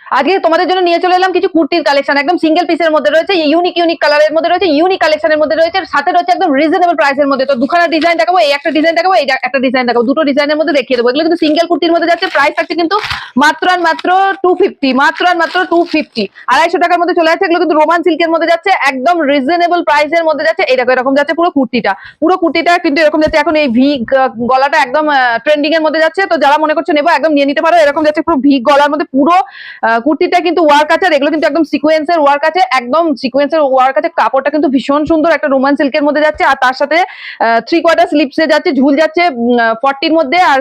আজকে তোমাদের জন্য নিয়ে চলে এলাম কিছু কুর্তির কালেকশন, একদম সিঙ্গেল পিসের মধ্যে রয়েছে, ইউনিক কালারের মধ্যে রয়েছে, ইউনিক কালেকশনের মধ্যে রয়েছে, সাথে রয়েছে একদম রিজনেবল প্রাইসের মধ্যে। তো দুখানা ডিজাইন দেখাবো, এই একটা ডিজাইন দেখাবো, এই একটা ডিজাইন দেখাবো, দুটো ডিজাইনের মধ্যে দেখিয়ে দেবো। এগুলো কিন্তু সিঙ্গেল কুর্তির মধ্যে যাচ্ছে, প্রাইস থাকছে কিন্তু মাত্র আর মাত্র 250, মাত্র আর মাত্র 250, 250 টাকার মধ্যে চলে যাচ্ছে। এগুলো কিন্তু রোমান সিল্কের মধ্যে যাচ্ছে, একদম রিজনেবল প্রাইসের মধ্যে যাচ্ছে। এই দেখো এরকম যাচ্ছে পুরো কুর্তিটা কিন্তু এরকম যাচ্ছে। এখন এই ভি গলাটা একদম ট্রেন্ডিং এর মধ্যে যাচ্ছে, তো যারা মনে করছো নেবো একদম নিয়ে নিতে পারো। এরকম যাচ্ছে পুরো ভি গলার মধ্যে, পুরো কুর্তিটা কিন্তু ওয়ার্ক আছে, এগুলো কিন্তু একদম সিকোয়েন্সের ওয়ার্ক আছে, একদম সিকোয়েন্সের ওয়ার্ক আছে। কাপড়টা কিন্তু ভীষণ সুন্দর, একটা রোমান সিল্কের মধ্যে যাচ্ছে, আর তার সাথে 3/4 স্লিপসে যাচ্ছে, ঝুল যাচ্ছে 40 এর মধ্যে, আর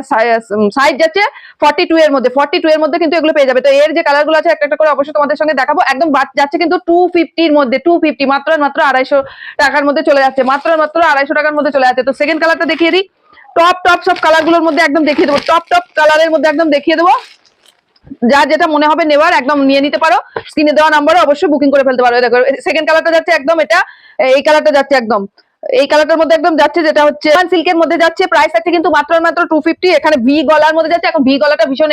সাইজ যাচ্ছে 42 এর মধ্যে। 42 এর মধ্যে কিন্তু এগুলো পেয়ে যাবে। তো এর যে কালার গুলো আছে একটা একটা করে অবশ্যই তোমাদের সঙ্গে দেখাবো। একদম যাচ্ছে কিন্তু 250 এর মধ্যে, 250, মাত্র আর মাত্র 250 টাকার মধ্যে চলে যাচ্ছে, মাত্র আর মাত্র 250 টাকার মধ্যে চলে যাচ্ছে। তো সেকেন্ড কালারটা দেখিয়ে দিই। টপ সব কালার গুলোর মধ্যে একদম দেখিয়ে দেবো, টপ কালারের মধ্যে একদম দেখিয়ে দেবো। যার যেটা মনে হবে নেওয়ার একদম নিয়ে নিতে পারো, স্ক্রিনে দেওয়া নাম্বারে অবশ্যই বুকিং করে ফেলতে পারো। দেখো সেকেন্ড কালারটা যাচ্ছে একদম, এটা এই কালারটা যাচ্ছে একদম, এই কালারটার মধ্যে একদম যাচ্ছে, যেটা হচ্ছে সিল্কের মধ্যে যাচ্ছে। প্রাইস আছে কিন্তু মাত্র মাত্র 250। এখানে ভি গলার মধ্যে যাচ্ছে, এখন ভি গলাটা ভীষণ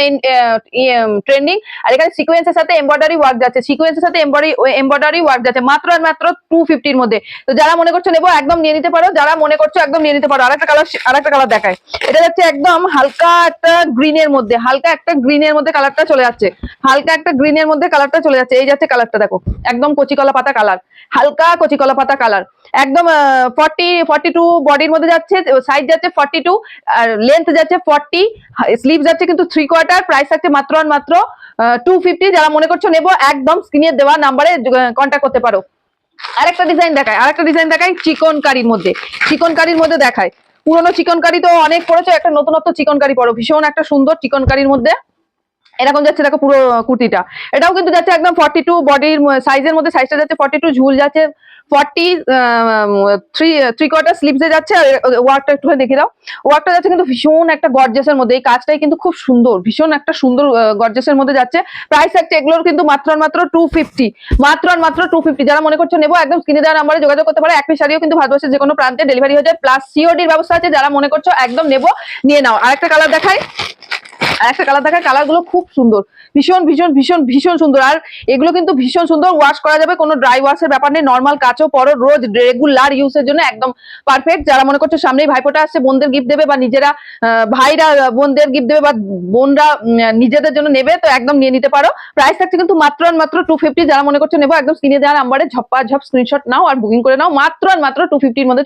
ট্রেন্ডিং, আর এখানে সিকোয়েন্সের সাথে এমব্রয়ডারি ওয়ার্ক যাচ্ছে, সিকোয়েন্সের সাথে এমব্রয়ডারি ওয়ার্ক যাচ্ছে, মাত্র আর মাত্র 250 এর মধ্যে। তো যারা মনে করছো নেবো একদম নিয়ে নিতে পারো, যারা মনে করছো একদম নিয়ে নিতে পারো। আরেকটা কালার দেখায়, এটা যাচ্ছে একদম হালকা একটা গ্রিনের মধ্যে, হালকা একটা গ্রিনের মধ্যে কালারটা চলে যাচ্ছে, হালকা একটা গ্রিনের মধ্যে কালারটা চলে যাচ্ছে। এই যাচ্ছে কালারটা, দেখো একদম কচিকলা পাতা কালার, হালকা কচিকলা পাতা কালার, একদম 42 বডির মধ্যে যাচ্ছে, সাইজ যাচ্ছে 42, আর লেন্থ যাচ্ছে 40, স্লিভ যাচ্ছে কিন্তু 3/4। প্রাইস থাকছে মাত্র আর মাত্র 250। যারা মনে করছো নেবো একদম স্ক্রিনে দেওয়া নাম্বারে কন্ট্যাক্ট করতে পারো। আরেকটা ডিজাইন দেখায় চিকনকারির মধ্যে দেখায়। পুরোনো চিকনকারি তো অনেক পড়েছো, একটা নতুনত্ব চিকনকারি পড়ো, ভীষণ একটা সুন্দর চিকনকারির মধ্যে এরকম যাচ্ছে। দেখো পুরো কুর্তিটা, এটাও কিন্তু যাচ্ছে একদম 42 বডির সাইজের মধ্যে, সাইজটা যাচ্ছে 42, ঝুল যাচ্ছে 40, 3/4 স্লিভসে যাচ্ছে। আর ওয়ার্কটা একটু দেখে দাও, ওয়ার্কটা যাচ্ছে কিন্তু ভীষণ একটা গর্জেসের মধ্যে, এই কাজটাই কিন্তু খুব সুন্দর, ভীষণ একটা সুন্দর গর্জেসের মধ্যে যাচ্ছে। প্রাইস থাকছে এগুলোর কিন্তু মাত্র আর মাত্র 250, মাত্র আর মাত্র 250। যারা মনে করছো নেবো একদম স্ক্রিনে দেওয়া নাম্বারে যোগাযোগ করতে পারে। এক পিস শাড়িও কিন্তু ভারতবর্ষের যে কোনো প্রান্তে ডেলিভারি হয়ে যায়, প্লাস সিওডির ব্যবস্থা আছে। যারা মনে করছো একদম নেবো নিয়ে নাও। আরেকটা কালার দেখায়, কালার গুলো খুব সুন্দর, ভীষণ সুন্দর। আর এগুলো কিন্তু ভীষণ সুন্দর, ওয়াশ করা যাবে, কোনো ড্রাই ওয়াশের ব্যাপার নেই, নর্মাল কাচও পরো, রোজ রেগুলার ইউজের জন্য একদম পারফেক্ট। যারা মনে করছো সামনেই ভাইফোঁটা আসছে, বোনদের গিফট দেবে, বা নিজেরা ভাইরা বোনদের গিফট দেবে, বা বোনরা নিজেদের জন্য নেবে, তো একদম নিয়ে নিতে পারো। প্রাইস থাকছে কিন্তু মাত্র আর মাত্র 250। যারা মনে করছো নেবো একদম স্ক্রিনে দেওয়া নাম্বারে ঝপ স্ক্রিনশট নাও আর বুকিং করে নাও, মাত্র আর মাত্র 250 এর মধ্যে।